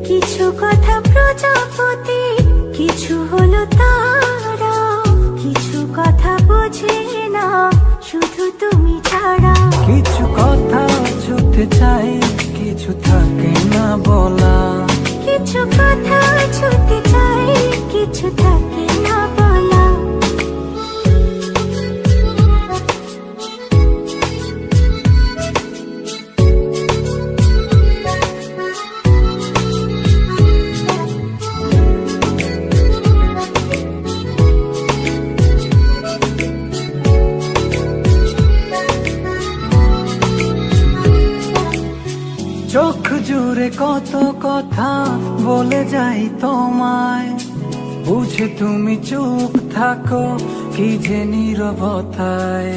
কিছু কথা প্রজাপতি, কিছু হলো তারা, কিছু কথা বোঝে না শুধু তুমি ছাড়া। কিছু কথা ছুটে চাই, কিছু থাকে না বলা। কিছু কথা ছুটে চাই, কিছু থাকে না বলা। চোখ জুড়ে কত কথা বলে যাই তোমায়, বুঝে তুমি চুপ থাকো কি যে নীরবতায়।